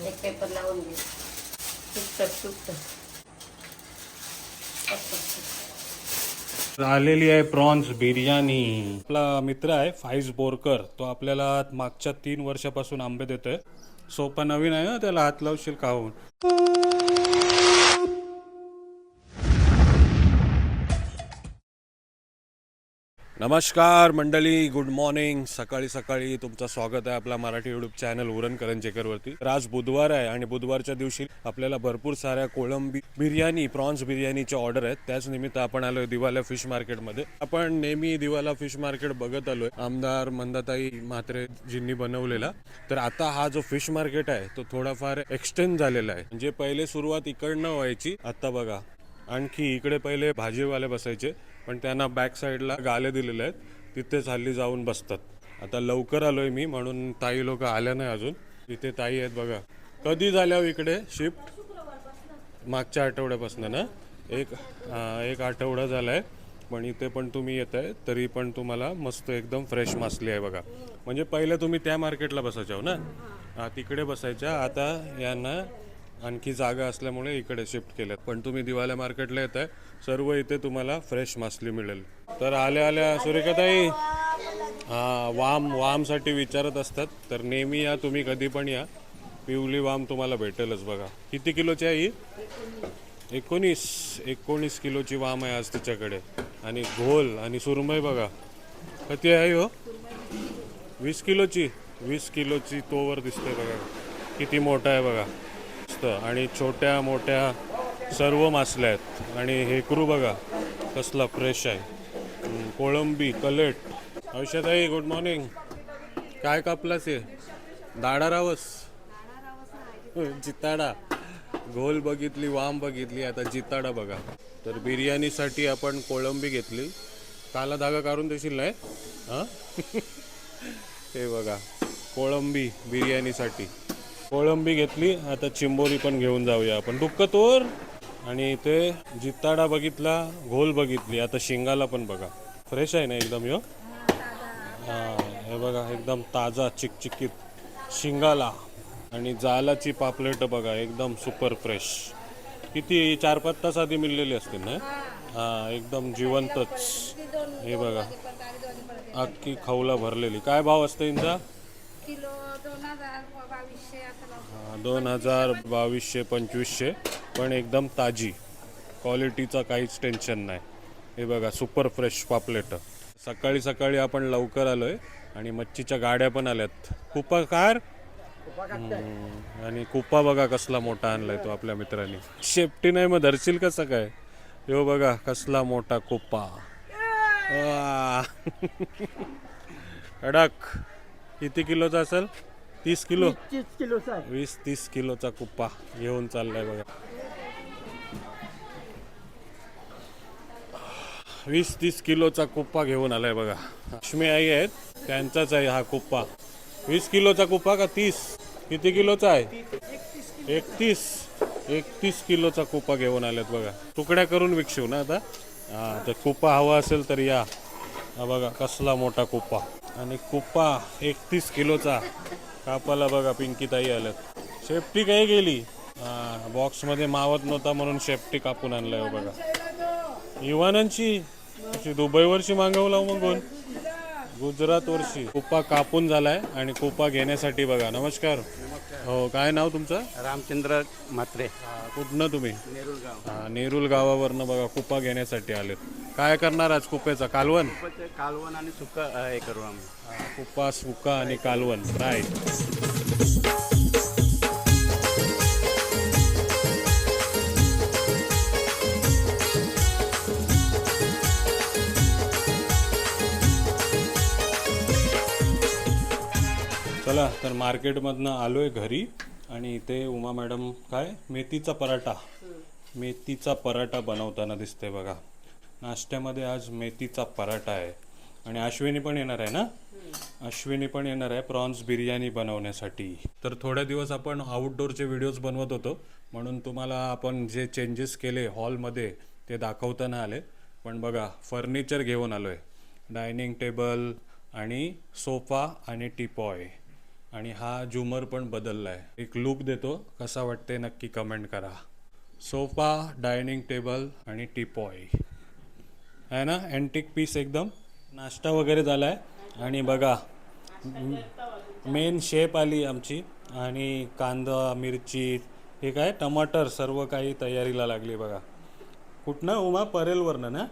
एक पेपर लावून घे. आलेली आहे प्रॉन्स बिर्याणी. आपला मित्र आहे फाईज बोरकर, तो आपल्याला मागच्या 3 वर्षापासून आंबे देतोय. सोपा नवीन आहे ना, त्याला हात लावशील खाऊन. नमस्कार मंडळी, गुड मॉर्निंग. सकाळी सकाळी तुमचं स्वागत आहे आपला मराठी यूट्यूब चॅनल उरण करंजेकरवरती. तर आज बुधवार आहे आणि बुधवारच्या दिवशी आपल्याला भरपूर साऱ्या कोळंबी बिर्याणी, प्रॉन्स बिर्याणीच्या ऑर्डर आहेत. त्याच निमित्त आपण आलोय दिवाला फिश मार्केटमध्ये. आपण नेहमी दिवाला फिश मार्केट बघत आलोय, आमदार मंदाताई म्हात्रेजींनी बनवलेला. तर आता हा जो फिश मार्केट आहे तो थोडाफार एक्सटेंड झालेला आहे. म्हणजे पहिले सुरुवात इकडनं व्हायची, आता बघा आणखी इकडे पहिले भाजीवाले बसायचे, पण त्यांना बॅक साईडला गाले दिलेले आहेत, तिथेच हल्ली जाऊन बसतात. आता लवकर आलोय मी, म्हणून ताई लोक आल्या नाही अजून. इथे ताई आहेत बघा. कधी झाल्या इकडे शिफ्ट? मागच्या आठवड्यापासून ना, एक आठवडा झालाय. पण इथे पण तुम्ही येत आहे तरी पण तुम्हाला मस्त एकदम फ्रेश मासली आहे बघा. म्हणजे पहिले तुम्ही त्या मार्केटला बसायच्या हो ना, तिकडे बसायच्या. आता यांना आणखी जागा असल्यामुळे इकडे शिफ्ट केलं. पण तुम्ही दिवाला मार्केटला येत आहे, सर्व इथे तुम्हाला फ्रेश मासली मिळेल. तर आल्या आल्या सुरेखाताई वामसाठी विचारत असतात, तर नेहमी या, तुम्ही कधी पण या, पिवली वाम तुम्हाला भेटेलच बघा. किती किलोची आहे ही? 19 किलोची वाम आहे आज तिच्याकडे. आणि घोल आणि सुरमई बघा किती आहे हो? 20 किलोची तोवर दिसते बघा, किती मोठा आहे बघा. आणि छोट्या मोठ्या सर्व मासल्या आहेत. आणि हेकरू बघा कसला फ्रेश आहे. कोळंबी, कलेट. औषधाई, गुड मॉर्निंग. काय कापलास हे? दाडा रावस, जिताडा. घोल बघितली, वाम बघितली, आता जिताडा बघा. तर बिर्याणीसाठी आपण कोळंबी घेतली. काला धागा काढून देशील नाही? हां हे बघा कोळंबी बिर्याणीसाठी. कोळंबी घेतली, आता चिंबोरी पण घेऊन जाऊया आपण. डुक्क तोर. आणि इथे जिताडा बघितला, घोल बघितली, आता शिंगाला पण बघा. फ्रेश आहे ना एकदम यो? हे बघा एकदम ताजा चिकचिकीत शिंगाला. आणि जालाची पापलेट बघा एकदम सुपर फ्रेश. किती 4-5 तास आधी मिळलेली असतील ना? एकदम जिवंतच. हे बघा अख्खी खवला भरलेली. काय भाव असतं यांचा? किलो 2000-2200 असं. 2000, 2200, 2500. पण एकदम ताजी, क्वालिटीचा काहीच टेन्शन नाही. हे बघा सुपर फ्रेश पापलेट. सकाळी सकाळी आपण लवकर आलोय आणि मच्छीच्या गाड्या पण आल्यात. कुपा कार आणि कुपा बघा कसला मोठा आणलाय तो आपल्या मित्रांनी. शेपटी नाही मग धरशील कसं काय? यो बघा कसला मोठा कुपा. कडक. किती किलोचा असेल? 30 किलो, 20-30 किलोचा कुप्पा घेऊन चाललाय बघा. 20-30 किलोचा कुप्पा घेऊन आलाय बघा. लक्ष्मी आई आहेत, त्यांचाच आहे हा कुप्पा. 20 किलोचा कुप्पा का 30? किती किलोचा आहे? 31 किलोचा कुप्पा घेऊन आलेत बघा. तुकड्या करून विकशीव ना आता. तर कुप्पा हवा असेल तर या. हा बघा कसला मोठा कुप्पा. आणि कुप्पा 31 किलोचा. कापाला बघा पिंकी ताई आल्यात. शेपटी काय गेली? बॉक्समध्ये मावत नव्हता म्हणून शेपटी कापून आणलाय बघा. इवानांची अशी दुबईवरची मागवला मग गुजरात वरची. कुप्पा कापून झालाय आणि कुप्पा घेण्यासाठी बघा. नमस्कार. हो, काय नाव तुमचं? रामचंद्र म्हात्रे. कुठनं तुम्ही? नेरुलगाव. नेरुल गावावरनं बघा कुप्पा घेण्यासाठी आलेत. काय करणार आज कुप्प्याचा? कालवण कालवण आणि सुक्क हे करू आम्ही. कुप्पा, सुका आणि कालवण फ्राय. चला तर मार्केटमधनं आलोय घरी आणि इथे उमा मॅडम काय मेथीचा पराठा बनवताना दिसते बघा. नाश्त्यामध्ये आज मेथीचा पराठा आहे. आणि अश्विनी पण येणार आहे ना? अश्विनी पण येणार आहे प्रॉन्स बिर्याणी बनवण्यासाठी. तर थोड्या दिवस आपण आउटडोअरचे व्हिडिओज बनवत होतो, म्हणून तुम्हाला आपण जे चेंजेस केले हॉलमध्ये ते दाखवता नाही आले. पण बघा फर्निचर घेऊन आलोय. डायनिंग टेबल आणि सोफा आणि टीपॉय आणि हा झुमर पण बदलला आहे. एक लुक देतो, कसा वाटते नक्की कमेंट करा. सोफा, डायनिंग टेबल आणि टीपॉय आहे ना, अँटिक पीस एकदम. नाश्ता वगैरे झाला आहे आणि बघा मेन शेप आली आमची आणि कांदा, मिरची, हे काय टमाटर सर्व काही तयारीला लागली बघा. कुठनं उमा? परेलवरनं ना?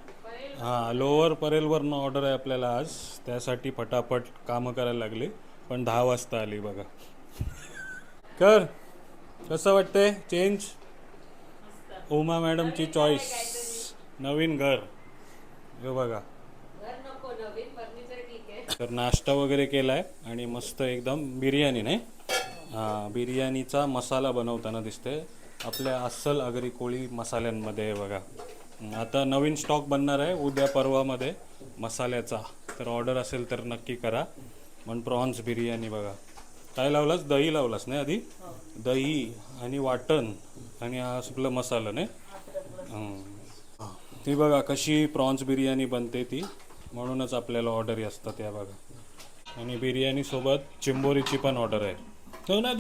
हां, लोअर परेलवरनं ऑर्डर आहे आपल्याला आज, त्यासाठी फटाफट कामं करायला लागली. पण 10 वाजता आली बघा. कर, कसं वाटतंय चेंज? उमा मॅडमची चॉईस, नवीन घर हे बघा. तर नाश्ता वगैरे केला आहे आणि मस्त एकदम बिर्याणी नाही, हां बिर्याणीचा मसाला बनवताना दिसते आपल्या अस्सल आगरी कोळी मसाल्यांमध्ये आहे बघा. आता नवीन स्टॉक बनणार आहे उद्या परवामध्ये मसाल्याचा, तर ऑर्डर असेल तर नक्की करा. पण प्रॉन्स बिर्याणी बघा. काय लावलास? दही लावलास नाही आधी? दही आणि वाटण आणि हा आपलं मसाला नाही. ती बघा कशी प्रॉन्स बिर्याणी बनते ती, म्हणूनच आपल्याला ऑर्डर असतात या बघा. आणि बिर्याणी सोबत चिंबोरीची पण ऑर्डर आहे. तो नाही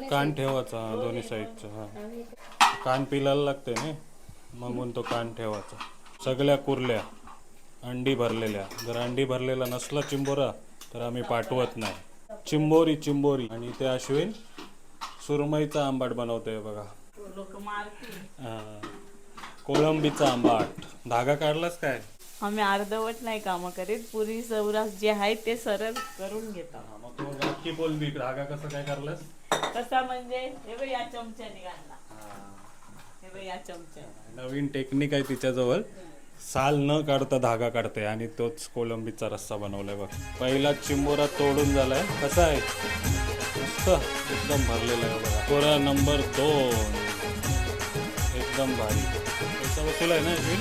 कान ठेवायचा दोन्ही साईडचा. हां, कान पिलायला लागते ना, मग तो कान ठेवायचा. सगळ्या कुर्ल्या अंडी भरलेल्या, जर अंडी भरलेला नसला चिंबोरा तर आम्ही पाठवत नाही. चिंबोरी आणि ते अश्विन सुरमईचा आंबाट बनवतोय बघा. कोळंबीचा आंबाट. धागा काढलास काय? आम्ही अर्धवट नाही कामं करीत, पुरी सवरास जे आहे ते सरळ करून घेतो. मग तो नक्की बोलली धागा कसं काय करलास? कसा म्हणजे हे बघ या चमच्याने घालला, हे बघ या चमच्याने. नवीन टेक्निक आहे तिच्याजवळ, साल न काढता धागा काढते आणि तोच कोळंबीचा रस्सा बनवलाय बघ. पहिला चिंबोरा तोडून झालाय. कसा आहे? मस्त एकदम भरलेला आहे बघा. कोरा नंबर 2 एकदम भारी. पैसा वसूल आहे ना अश्विन?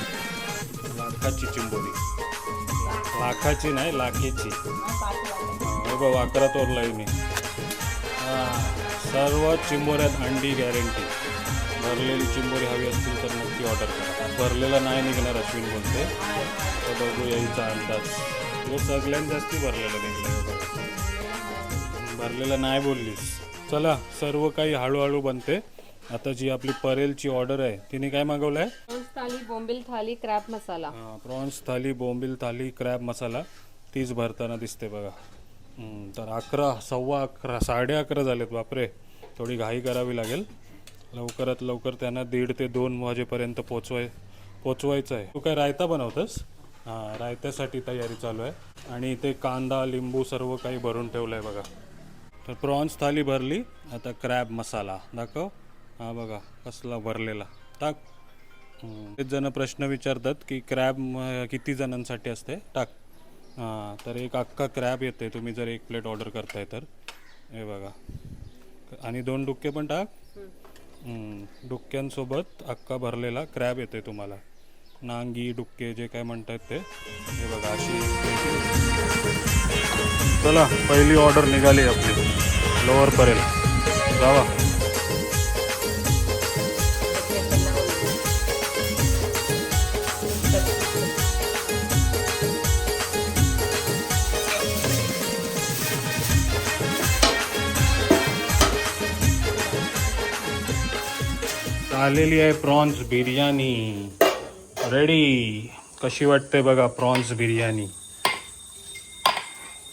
लाखाची चिंबोरी, लाखाची नाही लाखेची. हे बघ वाकरा तोरलाय मी. सर्व चिंबोऱ्यात अंडी गॅरंटी. भरलेली चिंबोरी हवी असतील तर नक्की ऑर्डर करा. भरलेला नाही निघणार अश्विन बोलते, तर बघू यायचा अंदाज. तो सगळ्यात जास्ती भरलेला निघला. भरलेला नाही बोललीस. चला सर्व काही हळूहळू बनते. आता जी आपली परेलची ऑर्डर आहे तिने काय मागवलं आहे? प्रॉन्स थाली, बोंबील थाली, क्रॅब मसाला. प्रॉन्स थाली, बोंबील थाली, क्रॅब मसाला तीच भरताना दिसते बघा. तर 11, 11:15, 11:30 झालेत. बापरे, थोडी घाई करावी लागेल. लवकरात लवकर त्यांना 1:30 ते 2 वाजेपर्यंत पोचवायचं आहे. तू काय रायता बनवतोस? हां, रायत्यासाठी तयारी चालू आहे. आणि इथे कांदा, लिंबू सर्व काही भरून ठेवलं आहे बघा. तर प्रॉन्स थाली भरली. आता क्रॅब मसाला दाखव. हा बघा कसला भरलेला. टाक. एक जण प्रश्न विचारतात की क्रॅब किती जणांसाठी असते, टाक. हां, तर एक अख्खा क्रॅब येते तुम्ही जर 1 प्लेट ऑर्डर करताय तर. हे बघा. आणि 2 डुक्के पण टाक. डुक्क्यांसोबत अख्खा भरलेला क्रॅब येते तुम्हाला. नांगी, डुक्के जे काय म्हणतात ते. हे बघा अशी. चला पहिली ऑर्डर निघाली आपली लोअर परेल. जावा. आलेली आहे प्रॉन्स बिर्याणी रेडी. कशी वाटते बघा प्रॉन्स बिर्याणी?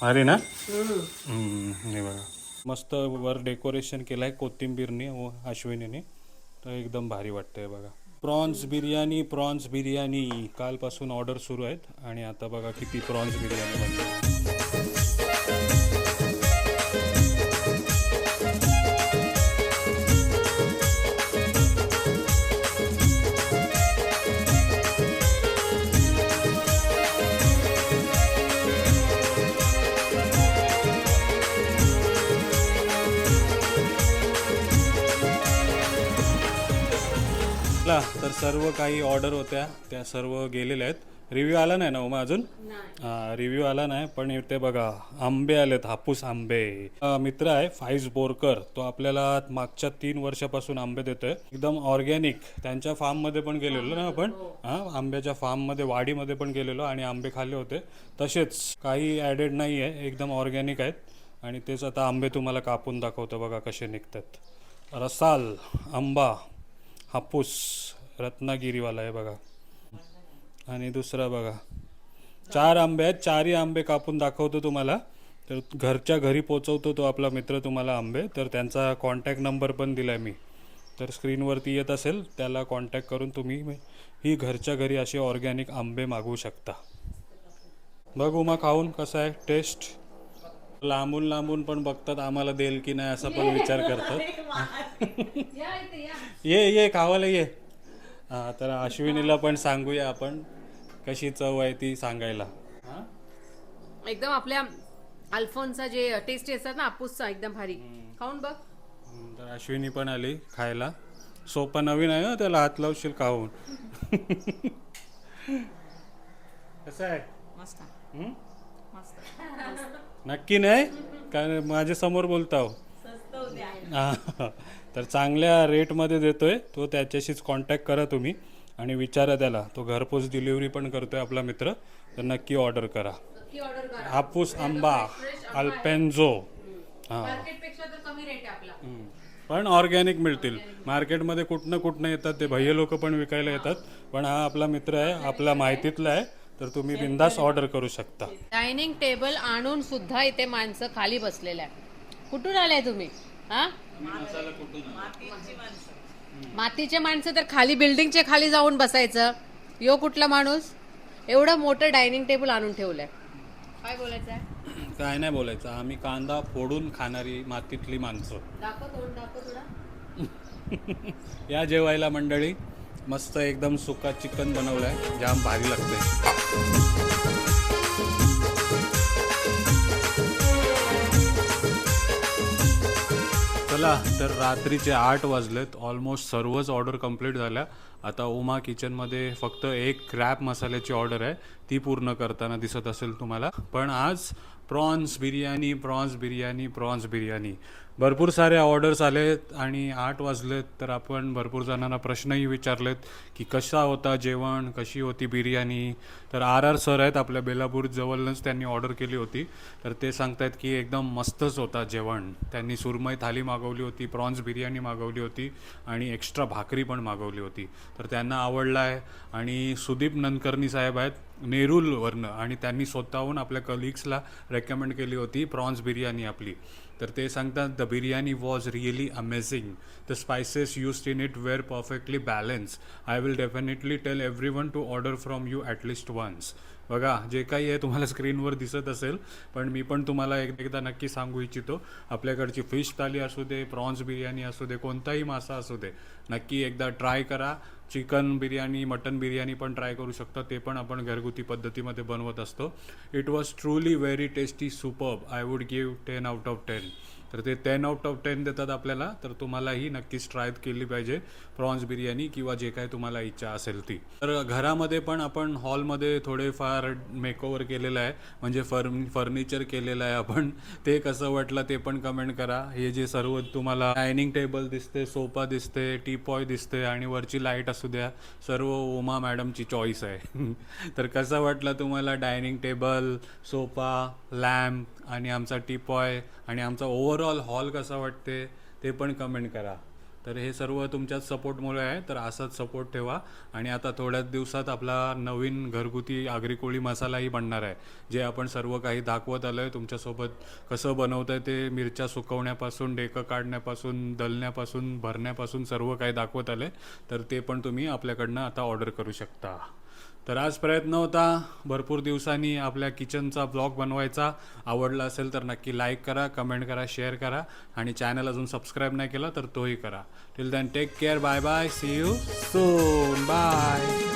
अरे ना. हे बघा मस्त वर डेकोरेशन केलं आहे कोथिंबीरने व अश्विनीने, तर एकदम भारी वाटतंय बघा. प्रॉन्स बिर्याणी कालपासून ऑर्डर सुरू आहेत आणि आता बघा किती प्रॉन्स बिर्याणी बनली. तर सर्व काही ऑर्डर होत्या त्या सर्व गेलेल्या आहेत. रिव्ह्यू आला नाही ना उमा अजून? हां, रिव्ह्यू आला नाही, पण इथे बघा आंबे आलेत, हापूस आंबे. मित्र आहे फाईज बोरकर, तो आपल्याला मागच्या 3 वर्षापासून आंबे देतोय, एकदम ऑर्गॅनिक. त्यांच्या फार्ममध्ये पण गेलेलो ना आपण, हां, आंब्याच्या फार्ममध्ये वाडीमध्ये पण गेलेलो आणि आंबे खाल्ले होते. तसेच काही ॲडेड नाही आहे, एकदम ऑर्गॅनिक आहेत. आणि तेच आता आंबे तुम्हाला कापून दाखवतो, बघा कसे निघतात. रसाल आंबा हापूस रत्नागिरीवाला आहे बघा. आणि दुसरा बघा, 4 आंबे आहेत, 4ही आंबे कापून दाखवतो तुम्हाला. तर घरच्या घरी पोचवतो तो आपला मित्र तुम्हाला आंबे. तर त्यांचा कॉन्टॅक्ट नंबर पण दिला आहे मी, तर स्क्रीनवरती येत असेल, त्याला कॉन्टॅक्ट करून तुम्ही ही घरच्या घरी असे ऑर्गॅनिक आंबे मागवू शकता. बघ उमा खाऊन कसं आहे टेस्ट. लांबून लांबून पण बघतात, आम्हाला देईल की नाही असा पण विचार करतात. ये खावायला ये. हां, तर अश्विनीला पण सांगूया आपण कशी चव आहे ती सांगायला. एकदम आपल्या अल्फोनचा जे टेस्ट असतात ना हापूसचा, एकदम भारी. खाऊन बघ. तर अश्विनी पण आली खायला. सोपा नवीन आहे ना, त्याला हात लावशील खाऊन. कसं आहे? मस्त मस्त. नक्की नाही काय माझ्या समोर बोलताव. स्वस्त होते. हां, तर चांगल्या रेटमध्ये देतोय तो, त्याच्याशीच कॉन्टॅक्ट करा तुम्ही आणि विचारा त्याला. तो घरपोच डिलिव्हरी पण करतोय आपला मित्र, तर नक्की ऑर्डर करा. हापूस आंबा अल्पेन्झो. हां, मार्केटपेक्षा तर कमी रेट आहे आपला, पण ऑर्गॅनिक मिळतील. मार्केटमध्ये कुठनं येतात ते भैया लोक पण विकायला येतात, पण हा आपला मित्र आहे, आपल्या माहितीतला आहे, तर तुम्ही बिंदास ऑर्डर करू शकता. डायनिंग टेबल आणून सुद्धा इथे माणसं खाली बसलेले आहे. कुठून आलाय तुम्ही? हा, मातीचे माणसं तर खाली बिल्डिंगच्या खाली जाऊन बसायचं. यो कुठला माणूस एवढं मोठं डायनिंग टेबल आणून ठेवलंय. काय बोलायचं आहे? काय नाही बोलायचं, आम्ही कांदा फोडून खाणारी मातीतली माणसं. दाखव तोंड, दाखव थोडा. या जेवायला मंडळी. मस्त एकदम सुका चिकन बनवलाय, जाम भारी लागतंय. चला, तर रात्रीचे 8 वाजलेत. ऑलमोस्ट सर्वच ऑर्डर कंप्लीट झाल्या. आता उमा किचनमध्ये फक्त एक क्रॅब मसाल्याची ऑर्डर आहे, ती पूर्ण करताना दिसत असेल तुम्हाला. पण आज prawns biryani, prawns biryani, prawns biryani भरपूर सारे ऑर्डर्स आलेत आणि 8 वाजलेत. तर आपण भरपूर जणांना प्रश्नही विचारलेत की कसा होता जेवण, कशी होती बिर्याणी. तर RR सर आहेत आपल्या बेलापूर जवळच, त्यांनी ऑर्डर केली होती. तर ते सांगतायत की एकदम मस्तच होता जेवण. त्यांनी सुरमई थाली मागवली होती, प्रॉन्स बिर्याणी मागवली होती आणि एक्स्ट्रा भाकरी पण मागवली होती. तर त्यांना आवडला आहे. आणि सुदीप ननकर्णी साहेब आहेत नेरूलवरनं, आणि त्यांनी स्वतःहून आपल्या कलिग्सला रेकमेंड केली होती प्रॉन्स बिर्याणी आपली. तर ते सांगतात the biryani was really amazing. The spices used in it were perfectly balance. I will definitely tell everyone to order from you at least once. बघा, जे काही आहे तुम्हाला स्क्रीनवर दिसत असेल, पण मी पण तुम्हाला एकदा नक्की सांगू इच्छितो, आपल्याकडची फिश थाली असू दे, प्रॉन्स बिर्याणी असू दे, कोणताही मासा असू दे, नक्की एकदा ट्राय करा. चिकन बिर्याणी, मटन बिर्याणी पण ट्राय करू शकता, ते पण आपण घरगुती पद्धतीमध्ये बनवत असतो. It was truly very tasty, superb. I would give 10 out of 10. तर ते 10 out of 10 देतात आपल्याला. तर तुम्हालाही नक्कीच ट्राय केली पाहिजे प्रॉन्स बिर्याणी, किंवा जे काय तुम्हाला इच्छा असेल ती. तर घरामध्ये पण आपण हॉलमध्ये थोडेफार मेकओव्हर केलेलं आहे, म्हणजे फर्निचर केलेलं आहे आपण. ते कसं वाटलं ते पण कमेंट करा. हे जे सर्व तुम्हाला डायनिंग टेबल दिसते, सोफा दिसते, टीपॉय दिसते आणि वरची लाईट असू द्या, सर्व उमा मॅडमची चॉईस आहे. तर कसं वाटलं तुम्हाला डायनिंग टेबल, सोफा, लॅम्प आणि आमचा टीपॉय आणि आमचा ओव्हरऑल हॉल कसा वाटते ते पण कमेंट करा. तर हे सर्व तुमच्याच सपोर्टमुळे आहे, तर असाच सपोर्ट ठेवा. आणि आता थोड्याच दिवसात आपला नवीन घरगुती आगरी कोळी मसालाही बनणार आहे, जे आपण सर्व काही दाखवत आलो आहे तुमच्यासोबत. कसं बनवतं आहे ते, मिरच्या सुकवण्यापासून, डेकं काढण्यापासून, दलण्यापासून, भरण्यापासून सर्व काही दाखवत आलं आहे. तर ते पण तुम्ही आपल्याकडनं आता ऑर्डर करू शकता. तर आज प्रयत्न होता भरपूर दिवसांनी आपल्या किचनचा ब्लॉग बनवायचा. आवडला असेल तर नक्की लाईक करा, कमेंट करा, शेअर करा आणि चॅनल अजून सबस्क्राईब नाही केला तर तोही करा. Till then take care, bye bye, see you soon, bye.